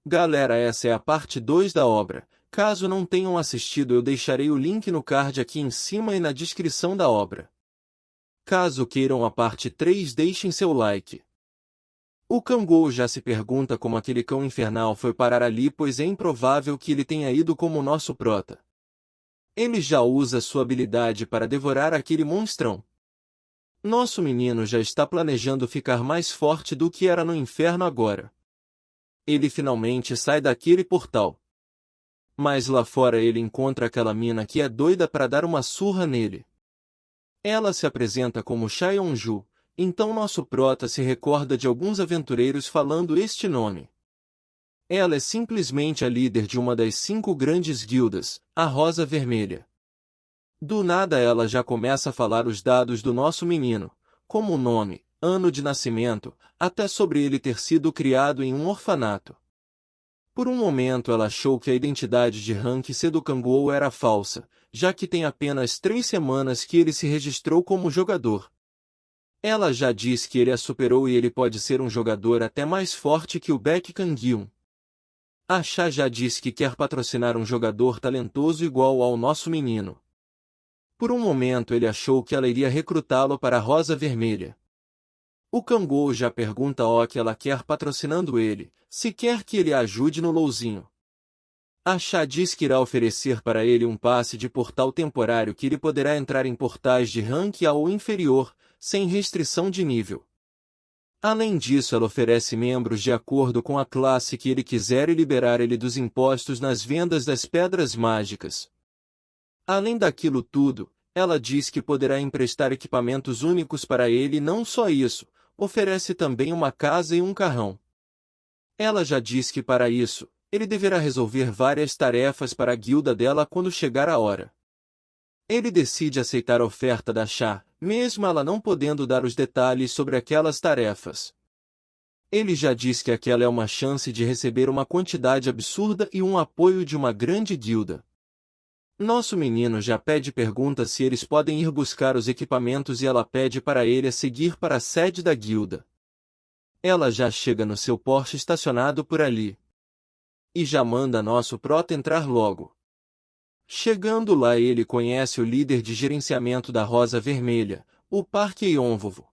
Galera, essa é a parte 2 da obra. Caso não tenham assistido, eu deixarei o link no card aqui em cima e na descrição da obra. Caso queiram a parte 3, deixem seu like. O Kangol já se pergunta como aquele cão infernal foi parar ali, pois é improvável que ele tenha ido como o nosso prota. Ele já usa sua habilidade para devorar aquele monstrão. Nosso menino já está planejando ficar mais forte do que era no inferno agora. Ele finalmente sai daquele portal. Mas lá fora ele encontra aquela mina que é doida para dar uma surra nele. Ela se apresenta como Xiaoju, então nosso prota se recorda de alguns aventureiros falando este nome. Ela é simplesmente a líder de uma das 5 grandes guildas, a Rosa Vermelha. Do nada ela já começa a falar os dados do nosso menino, como o nome, ano de nascimento, até sobre ele ter sido criado em um orfanato. Por um momento ela achou que a identidade de Rank C do Kangol era falsa, já que tem apenas 3 semanas que ele se registrou como jogador. Ela já diz que ele a superou e ele pode ser um jogador até mais forte que o Baek Kang-yeon. A Cha já disse que quer patrocinar um jogador talentoso igual ao nosso menino. Por um momento ele achou que ela iria recrutá-lo para a Rosa Vermelha. O Kangol já pergunta o que ela quer patrocinando ele, se quer que ele a ajude no LoLzinho. A Cha diz que irá oferecer para ele um passe de portal temporário que ele poderá entrar em portais de rank A ou inferior, sem restrição de nível. Além disso, ela oferece membros de acordo com a classe que ele quiser e liberar ele dos impostos nas vendas das pedras mágicas. Além daquilo tudo, ela diz que poderá emprestar equipamentos únicos para ele e não só isso, oferece também uma casa e um carrão. Ela já diz que para isso, ele deverá resolver várias tarefas para a guilda dela quando chegar a hora. Ele decide aceitar a oferta da Cha, mesmo ela não podendo dar os detalhes sobre aquelas tarefas. Ele já diz que aquela é uma chance de receber uma quantidade absurda e um apoio de uma grande guilda. Nosso menino já pergunta se eles podem ir buscar os equipamentos e ela pede para ele a seguir para a sede da guilda. Ela já chega no seu Porsche estacionado por ali. E já manda nosso prota entrar logo. Chegando lá ele conhece o líder de gerenciamento da Rosa Vermelha, o Park Yeonvovo.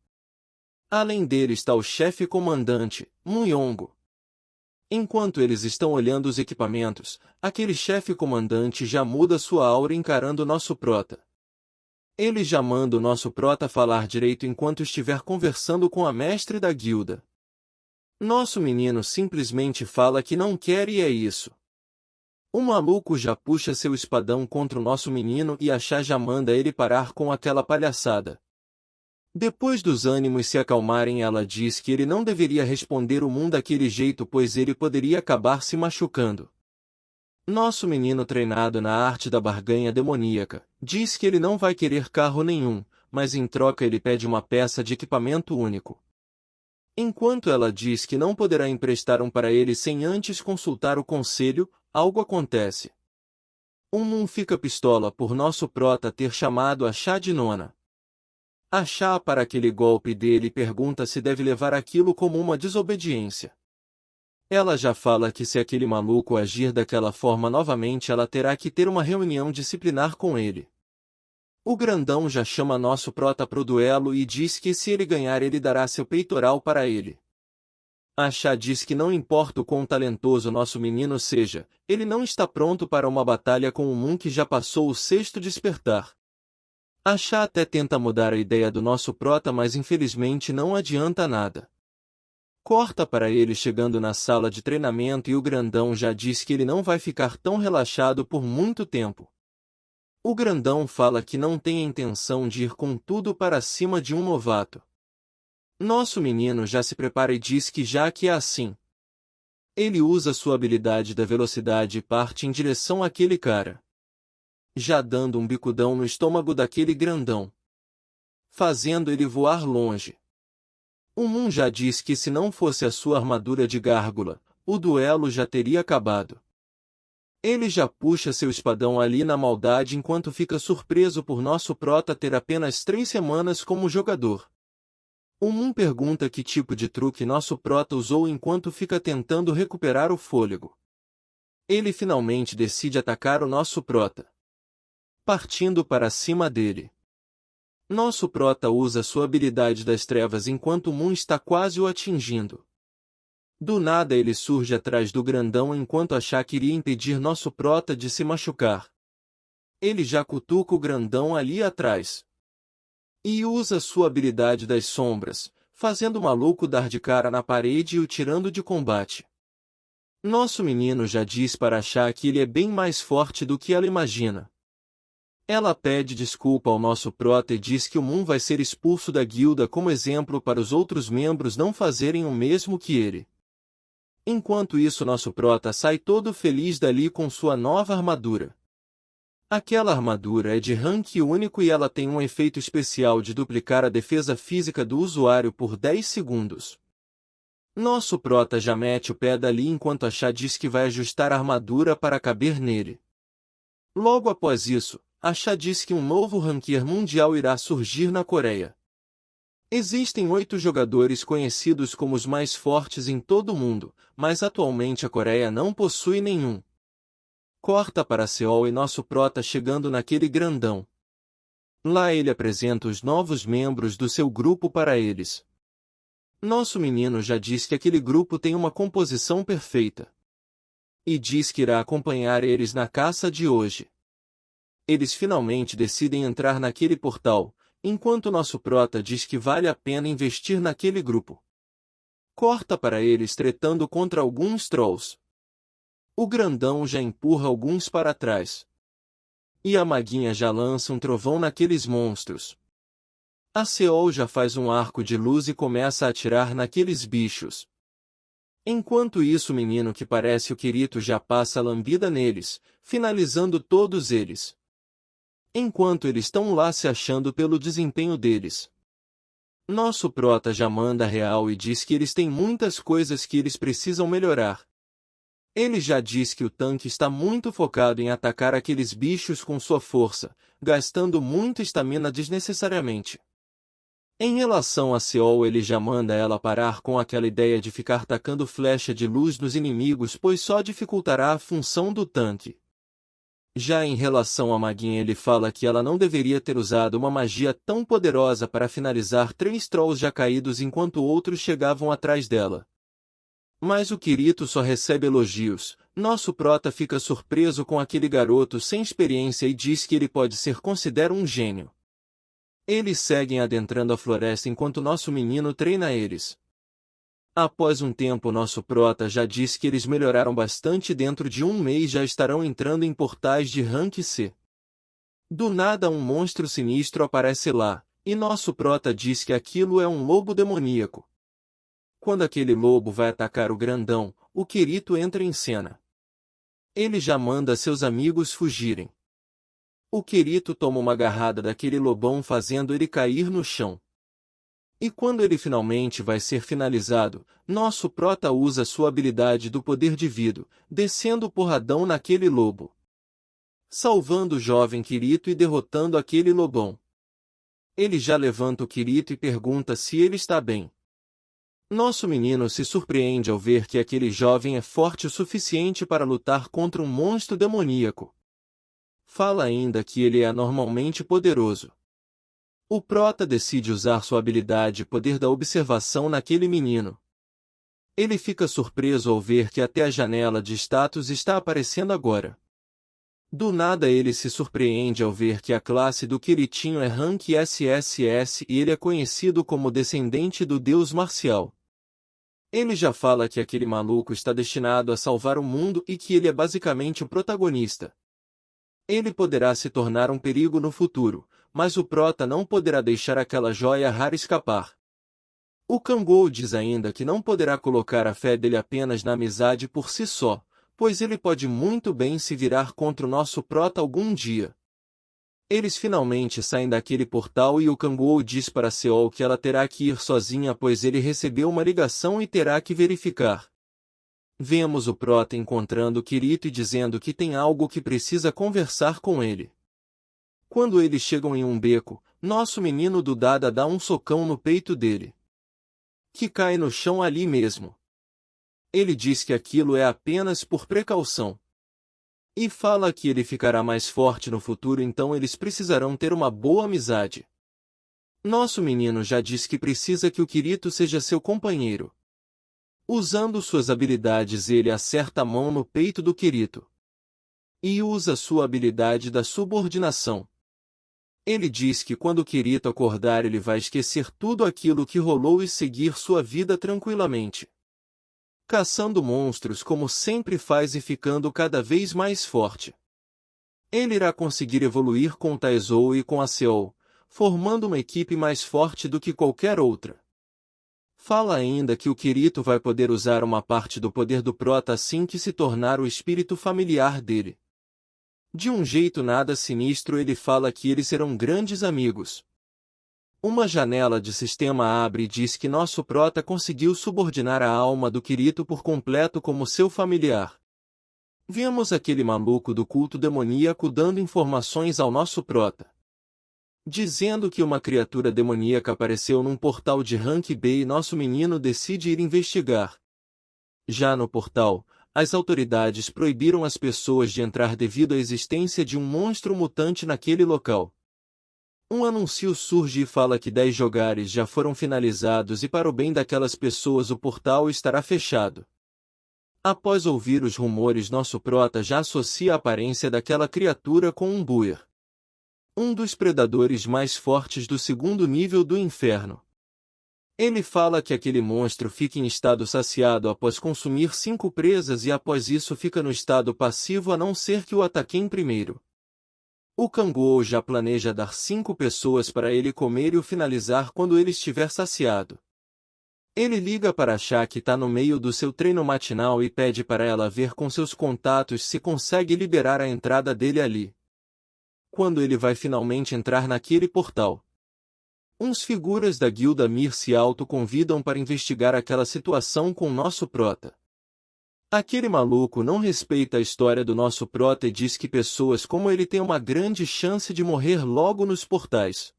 Além dele está o chefe comandante, Muyongo. Enquanto eles estão olhando os equipamentos, aquele chefe comandante já muda sua aura encarando nosso prota. Ele já manda o nosso prota falar direito enquanto estiver conversando com a mestre da guilda. Nosso menino simplesmente fala que não quer e é isso. O maluco já puxa seu espadão contra o nosso menino e a Cha já manda ele parar com aquela palhaçada. Depois dos ânimos se acalmarem, ela diz que ele não deveria responder o mundo daquele jeito, pois ele poderia acabar se machucando. Nosso menino, treinado na arte da barganha demoníaca, diz que ele não vai querer carro nenhum, mas em troca ele pede uma peça de equipamento único. Enquanto ela diz que não poderá emprestar um para ele sem antes consultar o conselho, algo acontece. Moon fica pistola por nosso prota ter chamado a Cha de nona. A Cha para aquele golpe dele e pergunta se deve levar aquilo como uma desobediência. Ela já fala que se aquele maluco agir daquela forma novamente ela terá que ter uma reunião disciplinar com ele. O grandão já chama nosso prota pro duelo e diz que se ele ganhar ele dará seu peitoral para ele. A Cha diz que não importa o quão talentoso nosso menino seja, ele não está pronto para uma batalha com o Moon que já passou o 6º despertar. A Cha até tenta mudar a ideia do nosso prota, mas infelizmente não adianta nada. Corta para ele chegando na sala de treinamento e o grandão já diz que ele não vai ficar tão relaxado por muito tempo. O grandão fala que não tem a intenção de ir com tudo para cima de um novato. Nosso menino já se prepara e diz que já que é assim. Ele usa sua habilidade da velocidade e parte em direção àquele cara, já dando um bicudão no estômago daquele grandão, fazendo ele voar longe. O Moon já diz que se não fosse a sua armadura de gárgula, o duelo já teria acabado. Ele já puxa seu espadão ali na maldade enquanto fica surpreso por nosso prota ter apenas 3 semanas como jogador. O Moon pergunta que tipo de truque nosso prota usou enquanto fica tentando recuperar o fôlego. Ele finalmente decide atacar o nosso prota, partindo para cima dele. Nosso prota usa sua habilidade das trevas enquanto o Moon está quase o atingindo. Do nada ele surge atrás do grandão enquanto achar que iria impedir nosso prota de se machucar. Ele já cutuca o grandão ali atrás. E usa sua habilidade das sombras, fazendo o maluco dar de cara na parede e o tirando de combate. Nosso menino já diz para achar que ele é bem mais forte do que ela imagina. Ela pede desculpa ao nosso prota e diz que o Moon vai ser expulso da guilda como exemplo para os outros membros não fazerem o mesmo que ele. Enquanto isso nosso prota sai todo feliz dali com sua nova armadura. Aquela armadura é de rank único e ela tem um efeito especial de duplicar a defesa física do usuário por 10 segundos. Nosso prota já mete o pé dali enquanto a Chá diz que vai ajustar a armadura para caber nele. Logo após isso, a Chá diz que um novo ranquear mundial irá surgir na Coreia. Existem 8 jogadores conhecidos como os mais fortes em todo o mundo, mas atualmente a Coreia não possui nenhum. Corta para Seol e nosso prota chegando naquele grandão. Lá ele apresenta os novos membros do seu grupo para eles. Nosso menino já diz que aquele grupo tem uma composição perfeita. E diz que irá acompanhar eles na caça de hoje. Eles finalmente decidem entrar naquele portal, enquanto nosso prota diz que vale a pena investir naquele grupo. Corta para eles tretando contra alguns trolls. O grandão já empurra alguns para trás. E a maguinha já lança um trovão naqueles monstros. A Seol já faz um arco de luz e começa a atirar naqueles bichos. Enquanto isso o menino que parece o Kirito já passa a lambida neles, finalizando todos eles. Enquanto eles estão lá se achando pelo desempenho deles. Nosso prota já manda real e diz que eles têm muitas coisas que eles precisam melhorar. Ele já diz que o tanque está muito focado em atacar aqueles bichos com sua força, gastando muita estamina desnecessariamente. Em relação a Seol ele já manda ela parar com aquela ideia de ficar tacando flecha de luz nos inimigos pois só dificultará a função do tanque. Já em relação a maguinha ele fala que ela não deveria ter usado uma magia tão poderosa para finalizar 3 trolls já caídos enquanto outros chegavam atrás dela. Mas o Kirito só recebe elogios. Nosso prota fica surpreso com aquele garoto sem experiência e diz que ele pode ser considerado um gênio. Eles seguem adentrando a floresta enquanto nosso menino treina eles. Após um tempo nosso prota já diz que eles melhoraram bastante e dentro de um mês já estarão entrando em portais de rank C. Do nada um monstro sinistro aparece lá, e nosso prota diz que aquilo é um lobo demoníaco. Quando aquele lobo vai atacar o grandão, o Kirito entra em cena. Ele já manda seus amigos fugirem. O Kirito toma uma agarrada daquele lobão fazendo ele cair no chão. E quando ele finalmente vai ser finalizado, nosso prota usa sua habilidade do poder divido, descendo o porradão naquele lobo. Salvando o jovem Kirito e derrotando aquele lobão. Ele já levanta o Kirito e pergunta se ele está bem. Nosso menino se surpreende ao ver que aquele jovem é forte o suficiente para lutar contra um monstro demoníaco. Fala ainda que ele é anormalmente poderoso. O prota decide usar sua habilidade poder da observação naquele menino. Ele fica surpreso ao ver que até a janela de status está aparecendo agora. Do nada ele se surpreende ao ver que a classe do Kiritinho é rank SSS e ele é conhecido como descendente do deus marcial. Ele já fala que aquele maluco está destinado a salvar o mundo e que ele é basicamente o protagonista. Ele poderá se tornar um perigo no futuro, mas o prota não poderá deixar aquela joia rara escapar. O Kangol diz ainda que não poderá colocar a fé dele apenas na amizade por si só, pois ele pode muito bem se virar contra o nosso prota algum dia. Eles finalmente saem daquele portal e o Kangol diz para Seol que ela terá que ir sozinha pois ele recebeu uma ligação e terá que verificar. Vemos o prota encontrando Kirito e dizendo que tem algo que precisa conversar com ele. Quando eles chegam em um beco, nosso menino do Dada dá um socão no peito dele. que cai no chão ali mesmo. Ele diz que aquilo é apenas por precaução. E fala que ele ficará mais forte no futuro, então eles precisarão ter uma boa amizade. Nosso menino já diz que precisa que o Kirito seja seu companheiro. Usando suas habilidades, ele acerta a mão no peito do Kirito. E usa sua habilidade da subordinação. Ele diz que quando o Kirito acordar ele vai esquecer tudo aquilo que rolou e seguir sua vida tranquilamente. Caçando monstros como sempre faz e ficando cada vez mais forte. Ele irá conseguir evoluir com o Taizou e com a Seol, formando uma equipe mais forte do que qualquer outra. Fala ainda que o Kirito vai poder usar uma parte do poder do Prota assim que se tornar o espírito familiar dele. De um jeito nada sinistro ele fala que eles serão grandes amigos. Uma janela de sistema abre e diz que nosso Prota conseguiu subordinar a alma do Kirito por completo como seu familiar. Vemos aquele maluco do culto demoníaco dando informações ao nosso Prota, dizendo que uma criatura demoníaca apareceu num portal de Rank B e nosso menino decide ir investigar. Já no portal, as autoridades proibiram as pessoas de entrar devido à existência de um monstro mutante naquele local. Um anúncio surge e fala que 10 jogares já foram finalizados e para o bem daquelas pessoas o portal estará fechado. Após ouvir os rumores, nosso Prota já associa a aparência daquela criatura com um Buer, um dos predadores mais fortes do segundo nível do inferno. Ele fala que aquele monstro fica em estado saciado após consumir 5 presas e após isso fica no estado passivo a não ser que o ataquem primeiro. O Kangou já planeja dar 5 pessoas para ele comer e o finalizar quando ele estiver saciado. Ele liga para a Chá que está no meio do seu treino matinal e pede para ela ver com seus contatos se consegue liberar a entrada dele ali. Quando ele vai finalmente entrar naquele portal, uns figuras da guilda Mir se autoconvidam para investigar aquela situação com nosso Prota. Aquele maluco não respeita a história do nosso Prota e diz que pessoas como ele têm uma grande chance de morrer logo nos portais.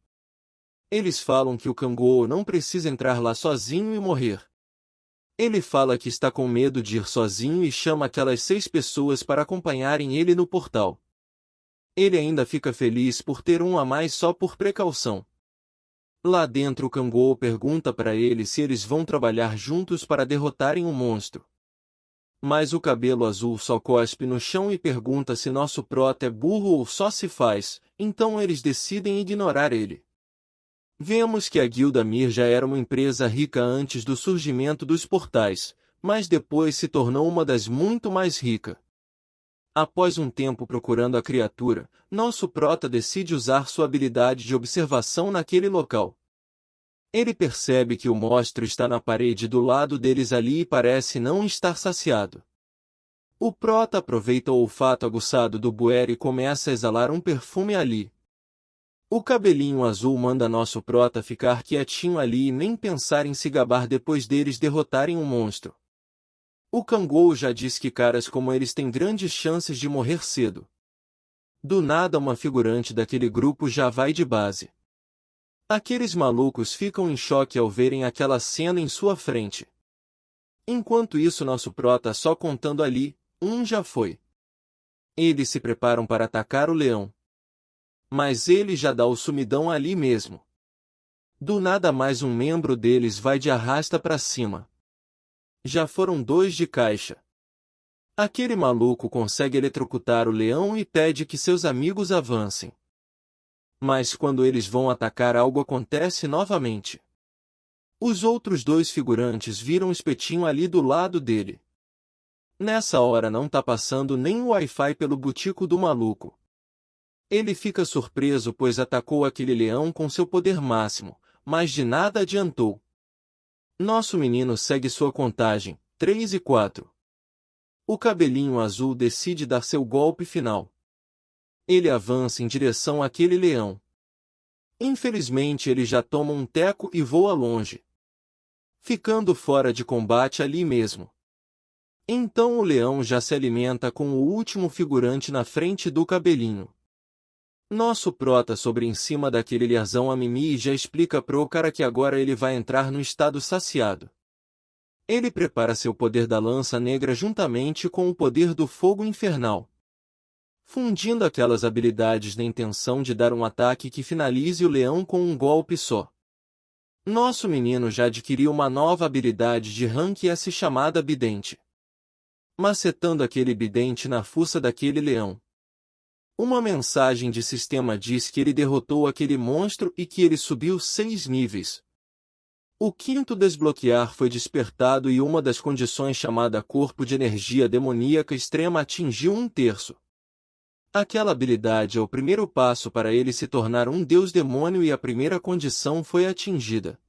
Eles falam que o Kangou não precisa entrar lá sozinho e morrer. Ele fala que está com medo de ir sozinho e chama aquelas 6 pessoas para acompanharem ele no portal. Ele ainda fica feliz por ter um a mais só por precaução. Lá dentro o Kangou pergunta para ele se eles vão trabalhar juntos para derrotarem o monstro. Mas o cabelo azul só cospe no chão e pergunta se nosso Prota é burro ou só se faz, então eles decidem ignorar ele. Vemos que a Guilda Mir já era uma empresa rica antes do surgimento dos portais, mas depois se tornou uma das muito mais ricas. Após um tempo procurando a criatura, nosso Prota decide usar sua habilidade de observação naquele local. Ele percebe que o monstro está na parede do lado deles ali e parece não estar saciado. O Prota aproveita o olfato aguçado do Buer e começa a exalar um perfume ali. O cabelinho azul manda nosso Prota ficar quietinho ali e nem pensar em se gabar depois deles derrotarem o monstro. O Kangou já diz que caras como eles têm grandes chances de morrer cedo. Do nada uma figurante daquele grupo já vai de base. Aqueles malucos ficam em choque ao verem aquela cena em sua frente. Enquanto isso nosso Prota só contando ali, um já foi. Eles se preparam para atacar o leão. Mas ele já dá o sumidão ali mesmo. Do nada mais um membro deles vai de arrasta para cima. Já foram 2 de caixa. Aquele maluco consegue eletrocutar o leão e pede que seus amigos avancem. Mas quando eles vão atacar algo acontece novamente. Os outros 2 figurantes viram um espetinho ali do lado dele. Nessa hora não tá passando nem o Wi-Fi pelo butico do maluco. Ele fica surpreso pois atacou aquele leão com seu poder máximo, mas de nada adiantou. Nosso menino segue sua contagem, 3 e 4. O cabelinho azul decide dar seu golpe final. Ele avança em direção àquele leão. Infelizmente ele já toma um teco e voa longe, ficando fora de combate ali mesmo. Então o leão já se alimenta com o último figurante na frente do cabelinho. Nosso prota sobre em cima daquele ilharzão a Mimi e já explica pro cara que agora ele vai entrar no estado saciado. Ele prepara seu poder da lança negra juntamente com o poder do fogo infernal, fundindo aquelas habilidades na intenção de dar um ataque que finalize o leão com um golpe só. Nosso menino já adquiriu uma nova habilidade de rank S chamada Bidente, macetando aquele bidente na fuça daquele leão. Uma mensagem de sistema diz que ele derrotou aquele monstro e que ele subiu 6 níveis. O quinto desbloquear foi despertado e uma das condições chamada Corpo de Energia Demoníaca Extrema atingiu 1/3. Aquela habilidade é o primeiro passo para ele se tornar um deus demônio e a primeira condição foi atingida.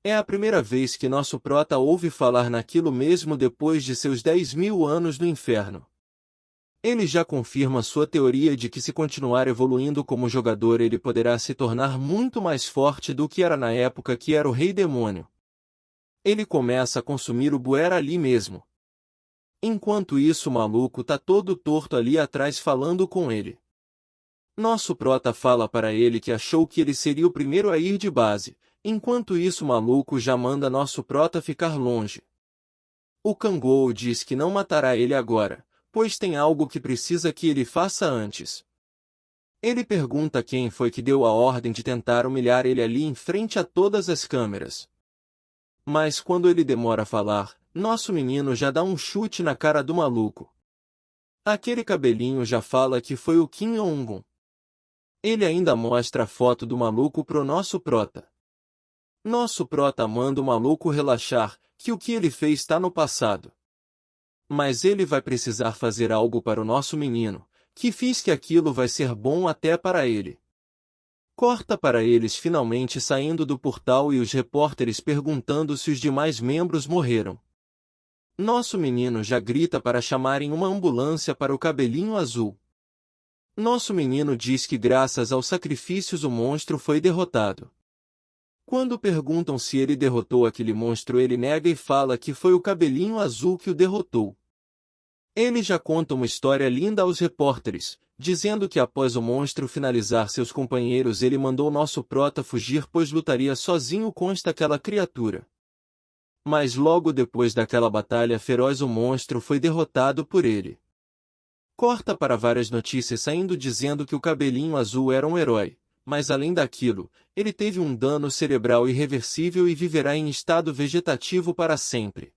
É a primeira vez que nosso prota ouve falar naquilo mesmo depois de seus 10.000 anos no inferno. Ele já confirma sua teoria de que se continuar evoluindo como jogador ele poderá se tornar muito mais forte do que era na época que era o Rei Demônio. Ele começa a consumir o buer ali mesmo. Enquanto isso o maluco tá todo torto ali atrás falando com ele. Nosso prota fala para ele que achou que ele seria o primeiro a ir de base, enquanto isso o maluco já manda nosso prota ficar longe. O Kangol diz que não matará ele agora, pois tem algo que precisa que ele faça antes. Ele pergunta quem foi que deu a ordem de tentar humilhar ele ali em frente a todas as câmeras. Mas quando ele demora a falar, nosso menino já dá um chute na cara do maluco. Aquele cabelinho já fala que foi o Kim Jong-un. Ele ainda mostra a foto do maluco pro nosso prota. Nosso prota manda o maluco relaxar, que o que ele fez está no passado. Mas ele vai precisar fazer algo para o nosso menino, que fiz que aquilo vai ser bom até para ele. Corta para eles finalmente saindo do portal e os repórteres perguntando se os demais membros morreram. Nosso menino já grita para chamarem uma ambulância para o cabelinho azul. Nosso menino diz que graças aos sacrifícios o monstro foi derrotado. Quando perguntam se ele derrotou aquele monstro ele nega e fala que foi o cabelinho azul que o derrotou. Ele já conta uma história linda aos repórteres, dizendo que após o monstro finalizar seus companheiros ele mandou nosso prota fugir pois lutaria sozinho contra aquela criatura. Mas logo depois daquela batalha feroz o monstro foi derrotado por ele. Corta para várias notícias saindo dizendo que o cabelinho azul era um herói, mas além daquilo, ele teve um dano cerebral irreversível e viverá em estado vegetativo para sempre.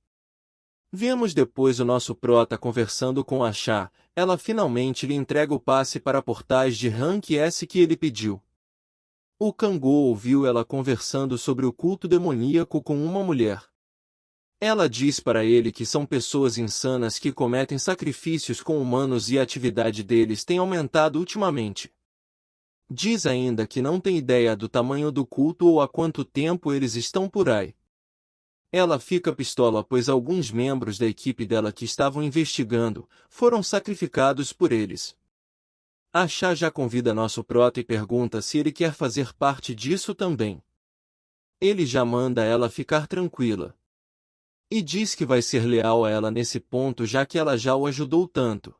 Vemos depois o nosso prota conversando com a Chá, ela finalmente lhe entrega o passe para portais de rank S que ele pediu. O Kangol ouviu ela conversando sobre o culto demoníaco com uma mulher. Ela diz para ele que são pessoas insanas que cometem sacrifícios com humanos e a atividade deles tem aumentado ultimamente. Diz ainda que não tem ideia do tamanho do culto ou há quanto tempo eles estão por aí. Ela fica pistola pois alguns membros da equipe dela que estavam investigando foram sacrificados por eles. A Chá já convida nosso prota e pergunta se ele quer fazer parte disso também. Ele já manda ela ficar tranquila. E diz que vai ser leal a ela nesse ponto já que ela já o ajudou tanto.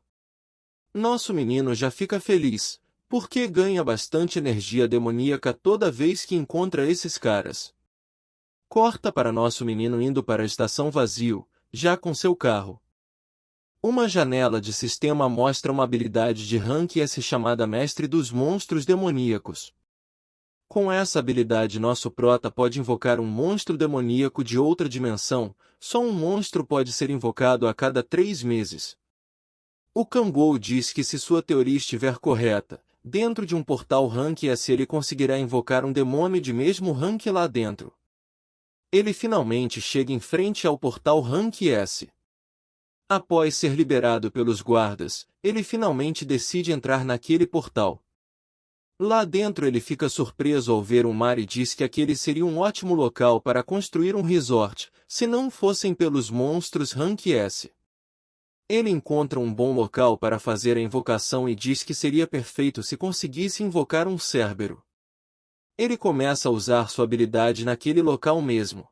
Nosso menino já fica feliz, porque ganha bastante energia demoníaca toda vez que encontra esses caras. Corta para nosso menino indo para a estação vazio, já com seu carro. Uma janela de sistema mostra uma habilidade de rank S chamada Mestre dos Monstros Demoníacos. Com essa habilidade nosso prota pode invocar um monstro demoníaco de outra dimensão, só um monstro pode ser invocado a cada 3 meses. O Kangol diz que se sua teoria estiver correta, dentro de um portal rank S ele conseguirá invocar um demônio de mesmo rank lá dentro. Ele finalmente chega em frente ao portal rank S. Após ser liberado pelos guardas, ele finalmente decide entrar naquele portal. Lá dentro ele fica surpreso ao ver um mar e diz que aquele seria um ótimo local para construir um resort, se não fossem pelos monstros rank S. Ele encontra um bom local para fazer a invocação e diz que seria perfeito se conseguisse invocar um Cérbero. Ele começa a usar sua habilidade naquele local mesmo.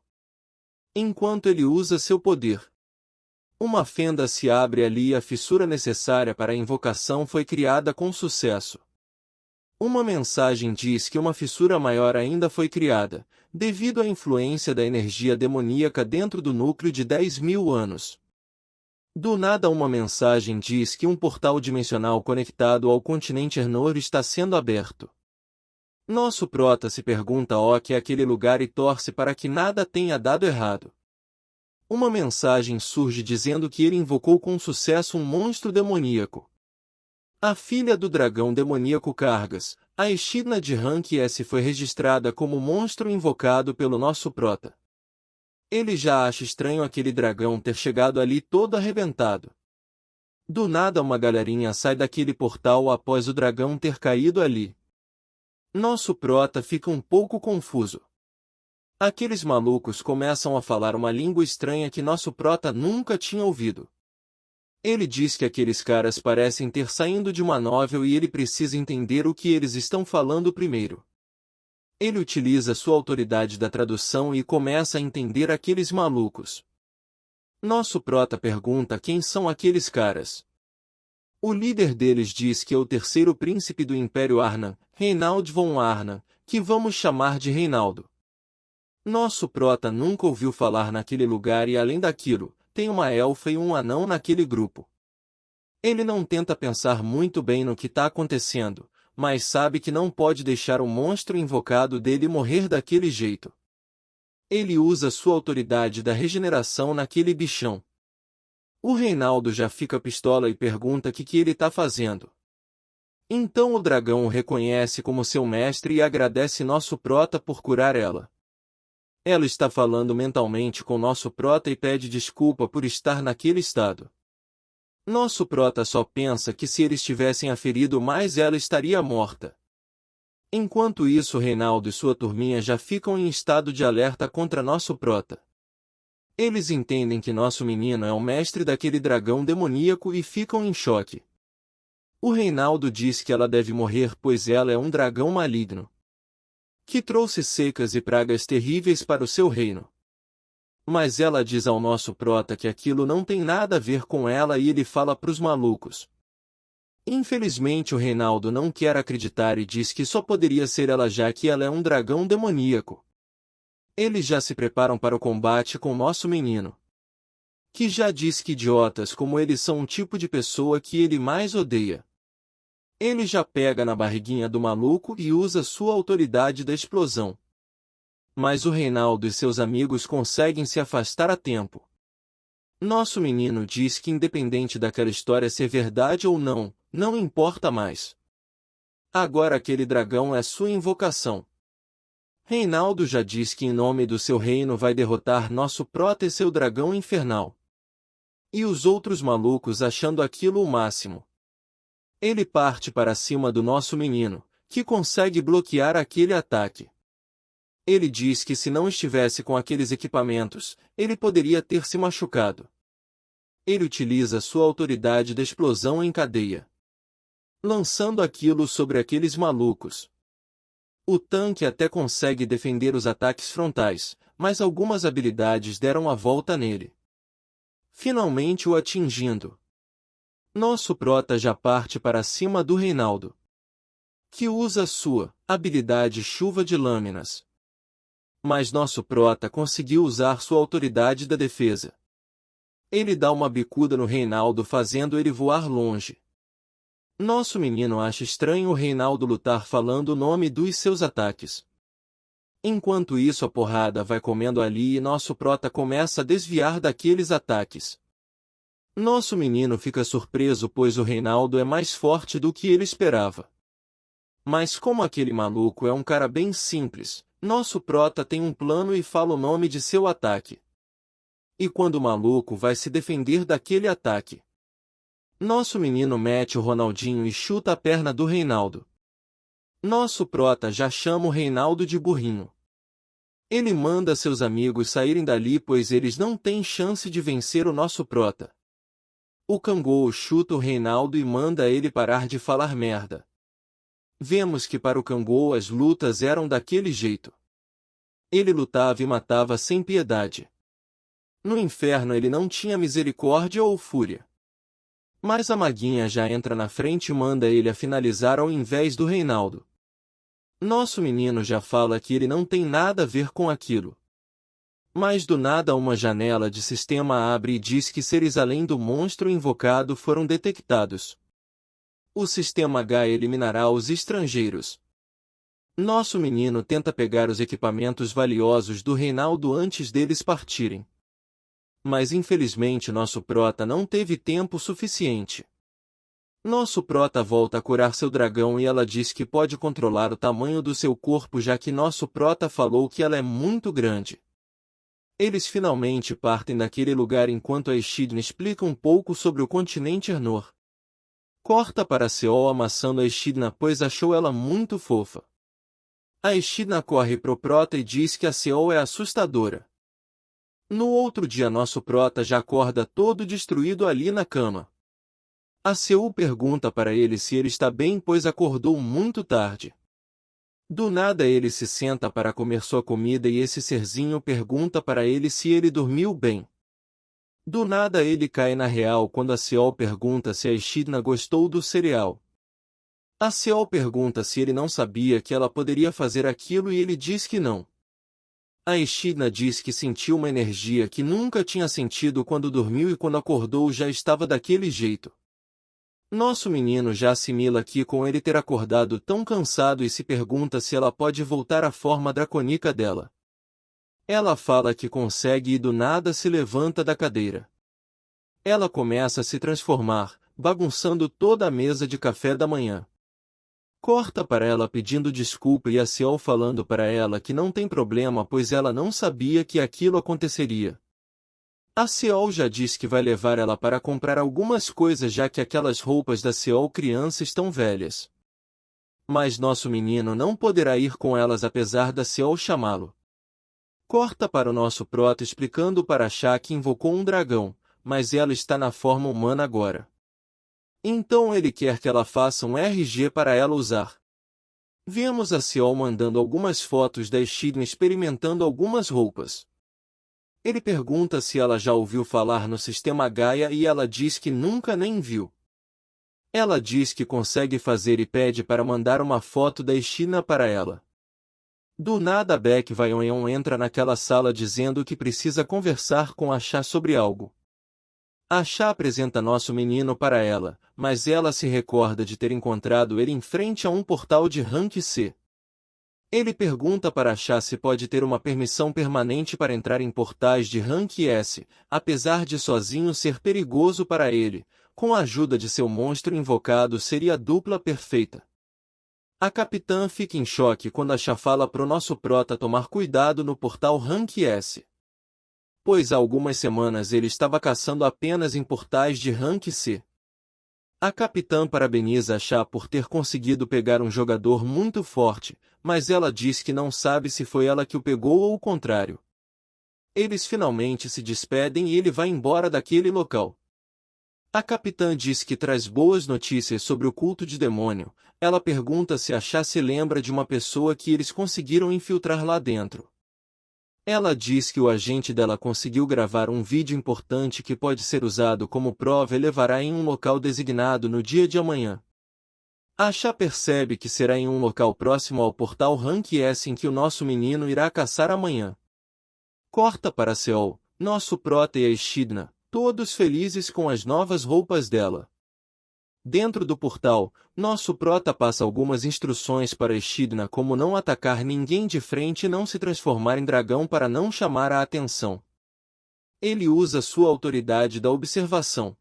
Enquanto ele usa seu poder, uma fenda se abre ali e a fissura necessária para a invocação foi criada com sucesso. Uma mensagem diz que uma fissura maior ainda foi criada, devido à influência da energia demoníaca dentro do núcleo de 10.000 anos. Do nada uma mensagem diz que um portal dimensional conectado ao continente Ernor está sendo aberto. Nosso prota se pergunta o que é aquele lugar e torce para que nada tenha dado errado. Uma mensagem surge dizendo que ele invocou com sucesso um monstro demoníaco. A filha do dragão demoníaco Kargas, a Echidna de Rank S foi registrada como monstro invocado pelo nosso prota. Ele já acha estranho aquele dragão ter chegado ali todo arrebentado. Do nada uma galerinha sai daquele portal após o dragão ter caído ali. Nosso prota fica um pouco confuso. Aqueles malucos começam a falar uma língua estranha que nosso prota nunca tinha ouvido. Ele diz que aqueles caras parecem ter saído de uma novel e ele precisa entender o que eles estão falando primeiro. Ele utiliza sua autoridade da tradução e começa a entender aqueles malucos. Nosso prota pergunta quem são aqueles caras. O líder deles diz que é o terceiro príncipe do Império Arnan, Reinald von Arnan, que vamos chamar de Reinaldo. Nosso prota nunca ouviu falar naquele lugar e além daquilo, tem uma elfa e um anão naquele grupo. Ele não tenta pensar muito bem no que está acontecendo, mas sabe que não pode deixar o monstro invocado dele morrer daquele jeito. Ele usa sua autoridade da regeneração naquele bichão. O Reinaldo já fica pistola e pergunta o que ele está fazendo. Então o dragão o reconhece como seu mestre e agradece nosso prota por curar ela. Ela está falando mentalmente com nosso prota e pede desculpa por estar naquele estado. Nosso prota só pensa que se eles tivessem a ferido mais ela estaria morta. Enquanto isso Reinaldo e sua turminha já ficam em estado de alerta contra nosso prota. Eles entendem que nosso menino é o mestre daquele dragão demoníaco e ficam em choque. O Reinaldo diz que ela deve morrer pois ela é um dragão maligno, que trouxe secas e pragas terríveis para o seu reino. Mas ela diz ao nosso prota que aquilo não tem nada a ver com ela e ele fala pros malucos. Infelizmente o Reinaldo não quer acreditar e diz que só poderia ser ela já que ela é um dragão demoníaco. Eles já se preparam para o combate com nosso menino, que já diz que idiotas como eles são um tipo de pessoa que ele mais odeia. Ele já pega na barriguinha do maluco e usa sua autoridade da explosão. Mas o Reinaldo e seus amigos conseguem se afastar a tempo. Nosso menino diz que independente daquela história ser verdade ou não, não importa mais. Agora aquele dragão é sua invocação. Reinaldo já diz que em nome do seu reino vai derrotar nosso prota e seu dragão infernal. E os outros malucos achando aquilo o máximo. Ele parte para cima do nosso menino, que consegue bloquear aquele ataque. Ele diz que se não estivesse com aqueles equipamentos, ele poderia ter se machucado. Ele utiliza sua autoridade da explosão em cadeia, lançando aquilo sobre aqueles malucos. O tanque até consegue defender os ataques frontais, mas algumas habilidades deram a volta nele, finalmente o atingindo. Nosso prota já parte para cima do Reinaldo, que usa sua habilidade chuva de lâminas. Mas nosso prota conseguiu usar sua autoridade da defesa. Ele dá uma bicuda no Reinaldo fazendo ele voar longe. Nosso menino acha estranho o Reinaldo lutar falando o nome dos seus ataques. Enquanto isso a porrada vai comendo ali e nosso prota começa a desviar daqueles ataques. Nosso menino fica surpreso pois o Reinaldo é mais forte do que ele esperava. Mas como aquele maluco é um cara bem simples, nosso prota tem um plano e fala o nome de seu ataque. E quando o maluco vai se defender daquele ataque, nosso menino mete o Ronaldinho e chuta a perna do Reinaldo. Nosso prota já chama o Reinaldo de burrinho. Ele manda seus amigos saírem dali pois eles não têm chance de vencer o nosso prota. O Kangol chuta o Reinaldo e manda ele parar de falar merda. Vemos que para o Kangol as lutas eram daquele jeito. Ele lutava e matava sem piedade. No inferno ele não tinha misericórdia ou fúria. Mas a maguinha já entra na frente e manda ele a finalizar ao invés do Reinaldo. Nosso menino já fala que ele não tem nada a ver com aquilo. Mas do nada uma janela de sistema abre e diz que seres além do monstro invocado foram detectados. O sistema H eliminará os estrangeiros. Nosso menino tenta pegar os equipamentos valiosos do Reinaldo antes deles partirem. Mas infelizmente nosso prota não teve tempo suficiente. Nosso prota volta a curar seu dragão e ela diz que pode controlar o tamanho do seu corpo já que nosso prota falou que ela é muito grande. Eles finalmente partem daquele lugar enquanto a Echidna explica um pouco sobre o continente Ernor. Corta para Seol amassando a Echidna pois achou ela muito fofa. A Echidna corre pro prota e diz que a Seol é assustadora. No outro dia nosso prota já acorda todo destruído ali na cama. A Seol pergunta para ele se ele está bem pois acordou muito tarde. Do nada ele se senta para comer sua comida e esse serzinho pergunta para ele se ele dormiu bem. Do nada ele cai na real quando a Seol pergunta se a Echidna gostou do cereal. A Seol pergunta se ele não sabia que ela poderia fazer aquilo e ele diz que não. A Echidna diz que sentiu uma energia que nunca tinha sentido quando dormiu e quando acordou já estava daquele jeito. Nosso menino já assimila aqui com ele ter acordado tão cansado e se pergunta se ela pode voltar à forma dracônica dela. Ela fala que consegue e do nada se levanta da cadeira. Ela começa a se transformar, bagunçando toda a mesa de café da manhã. Corta para ela pedindo desculpa e a Seol falando para ela que não tem problema pois ela não sabia que aquilo aconteceria. A Seol já diz que vai levar ela para comprar algumas coisas já que aquelas roupas da Seol criança estão velhas. Mas nosso menino não poderá ir com elas apesar da Seol chamá-lo. Corta para o nosso prota explicando para Chá que invocou um dragão, mas ela está na forma humana agora. Então ele quer que ela faça um RG para ela usar. Vemos a Seol mandando algumas fotos da Echidna experimentando algumas roupas. Ele pergunta se ela já ouviu falar no sistema Gaia e ela diz que nunca nem viu. Ela diz que consegue fazer e pede para mandar uma foto da Echidna para ela. Do nada Beck Vaionon entra naquela sala dizendo que precisa conversar com a Chá sobre algo. A Chá apresenta nosso menino para ela, mas ela se recorda de ter encontrado ele em frente a um portal de Rank C. Ele pergunta para Chá se pode ter uma permissão permanente para entrar em portais de Rank S, apesar de sozinho ser perigoso para ele, com a ajuda de seu monstro invocado seria a dupla perfeita. A capitã fica em choque quando a Chá fala pro nosso prota tomar cuidado no portal Rank S. Pois há algumas semanas ele estava caçando apenas em portais de Rank C. A capitã parabeniza a Chá por ter conseguido pegar um jogador muito forte, mas ela diz que não sabe se foi ela que o pegou ou o contrário. Eles finalmente se despedem e ele vai embora daquele local. A capitã diz que traz boas notícias sobre o culto de demônio. Ela pergunta se a Chá se lembra de uma pessoa que eles conseguiram infiltrar lá dentro. Ela diz que o agente dela conseguiu gravar um vídeo importante que pode ser usado como prova e levará em um local designado no dia de amanhã. A Chá percebe que será em um local próximo ao portal Rank S em que o nosso menino irá caçar amanhã. Corta para Seol, nosso prota e a Echidna, todos felizes com as novas roupas dela. Dentro do portal, nosso prota passa algumas instruções para Echidna como não atacar ninguém de frente e não se transformar em dragão para não chamar a atenção. Ele usa sua autoridade da observação.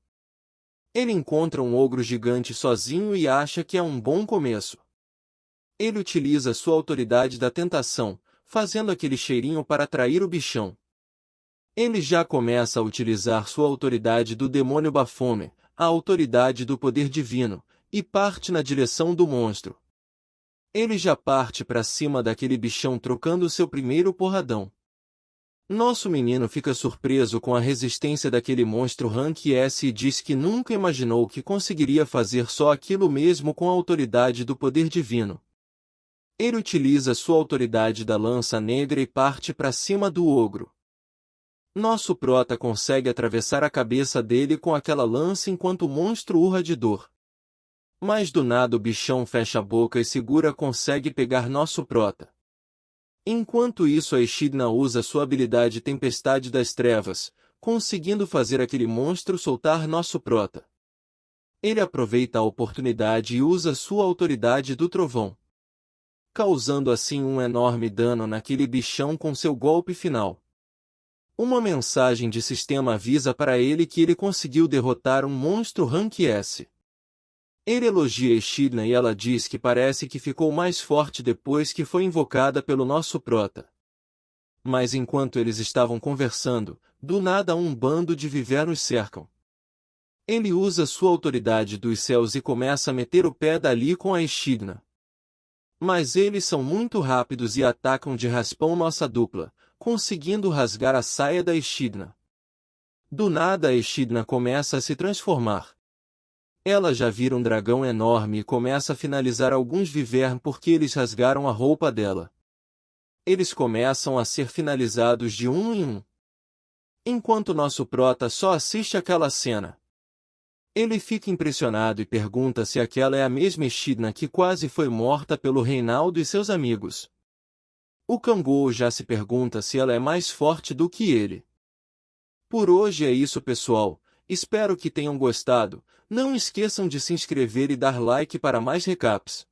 Ele encontra um ogro gigante sozinho e acha que é um bom começo. Ele utiliza sua autoridade da tentação, fazendo aquele cheirinho para atrair o bichão. Ele já começa a utilizar sua autoridade do demônio Baphomet, a autoridade do poder divino, e parte na direção do monstro. Ele já parte para cima daquele bichão trocando seu primeiro porradão. Nosso menino fica surpreso com a resistência daquele monstro Rank S e diz que nunca imaginou que conseguiria fazer só aquilo mesmo com a autoridade do poder divino. Ele utiliza sua autoridade da lança negra e parte para cima do ogro. Nosso prota consegue atravessar a cabeça dele com aquela lança enquanto o monstro urra de dor. Mas do nada o bichão fecha a boca e segura consegue pegar nosso prota. Enquanto isso a Echidna usa sua habilidade Tempestade das Trevas, conseguindo fazer aquele monstro soltar nosso prota. Ele aproveita a oportunidade e usa sua autoridade do trovão, causando assim um enorme dano naquele bichão com seu golpe final. Uma mensagem de sistema avisa para ele que ele conseguiu derrotar um monstro Rank S. Ele elogia Echidna e ela diz que parece que ficou mais forte depois que foi invocada pelo nosso prota. Mas enquanto eles estavam conversando, do nada um bando de vivernos cercam. Ele usa sua autoridade dos céus e começa a meter o pé dali com a Echidna. Mas eles são muito rápidos e atacam de raspão nossa dupla, conseguindo rasgar a saia da Echidna. Do nada a Echidna começa a se transformar. Ela já vira um dragão enorme e começa a finalizar alguns Vivern porque eles rasgaram a roupa dela. Eles começam a ser finalizados de um em um. Enquanto nosso prota só assiste aquela cena. Ele fica impressionado e pergunta se aquela é a mesma Echidna que quase foi morta pelo Reinaldo e seus amigos. O Kangol já se pergunta se ela é mais forte do que ele. Por hoje é isso, pessoal. Espero que tenham gostado. Não esqueçam de se inscrever e dar like para mais recaps.